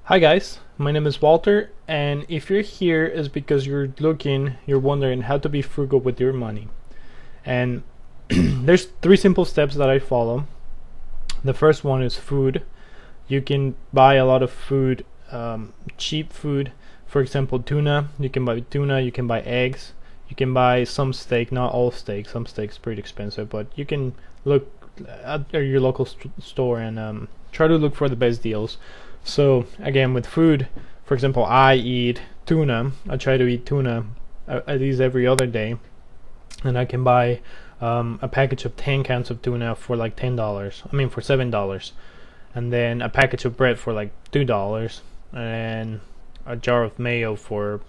Hi guys, my name is Walter, and if you're here is because you're wondering how to be frugal with your money. And there's three simple steps that I follow. The first one is food. You can buy a lot of food, cheap food. For example, tuna. You can buy tuna. You can buy eggs. You can buy some steak, not all steak. Some steak's pretty expensive, but you can look at your local store and try to look for the best deals. So again, with food, for example, I eat tuna. I try to eat tuna at least every other day, and I can buy a package of 10 cans of tuna for like $10. I mean for $7, and then a package of bread for like $2, and a jar of mayo for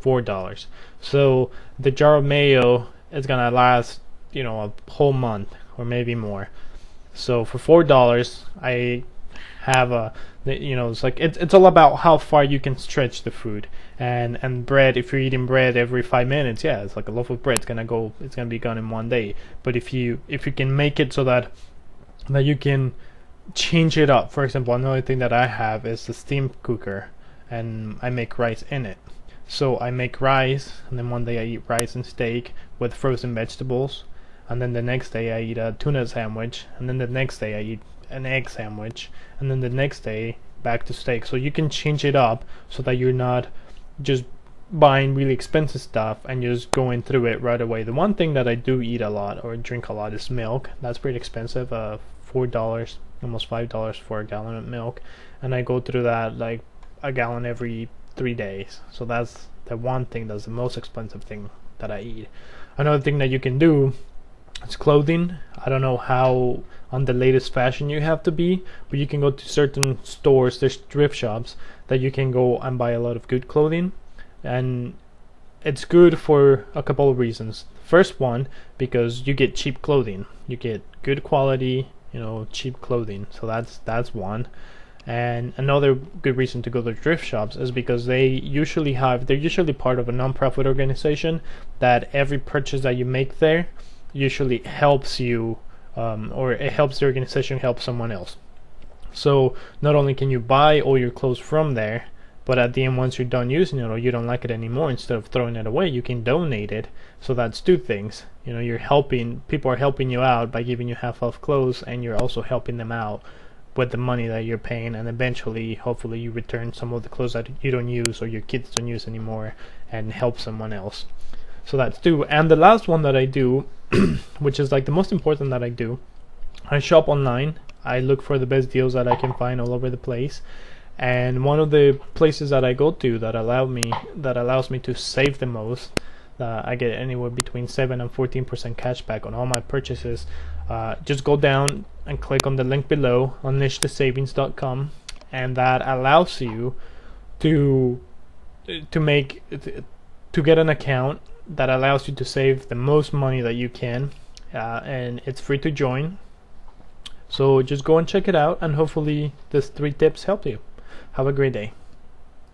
$4. So the jar of mayo is gonna last, a whole month or maybe more. So for $4, I have it's like it's all about how far you can stretch the food. And bread, if you're eating bread every 5 minutes, yeah, it's like a loaf of bread, it's gonna be gone in one day. But if you can make it so that you can change it up. For example, another thing that I have is a steam cooker, and I make rice in it. So I make rice, and then one day I eat rice and steak with frozen vegetables, and then the next day I eat a tuna sandwich, and then the next day I eat an egg sandwich, and then the next day back to steak. So you can change it up so that you're not just buying really expensive stuff and just going through it right away. The one thing that I do eat a lot or drink a lot is milk. That's pretty expensive, $4, almost $5 for a gallon of milk, and I go through that like a gallon every 3 days. So that's the one thing that's the most expensive thing that I eat. Another thing that you can do, it's clothing. I don't know how on the latest fashion you have to be, but you can go to certain stores, there's thrift shops that you can go and buy a lot of good clothing. And it's good for a couple of reasons. First one, because you get cheap clothing. You get good quality, cheap clothing. So that's one. And another good reason to go to thrift shops is because they're usually part of a non-profit organization that every purchase that you make there usually helps you, or it helps the organization help someone else. So not only can you buy all your clothes from there, but at the end, once you're done using it or you don't like it anymore, instead of throwing it away, you can donate it. So that's two things. You're helping, people are helping you out by giving you half off clothes, and you're also helping them out with the money that you're paying, and eventually hopefully you return some of the clothes that you don't use or your kids don't use anymore and help someone else. So that's two. And the last one that I do which is like the most important that I do, I shop online. I look for the best deals that I can find all over the place, and one of the places that I go to that allows me to save the most, I get anywhere between 7 and 14% cash back on all my purchases. Just go down and click on the link below, unleashthesavings.com, and that allows you to get an account that allows you to save the most money that you can, and it's free to join. So just go and check it out, and hopefully these 3 tips help you. Have a great day.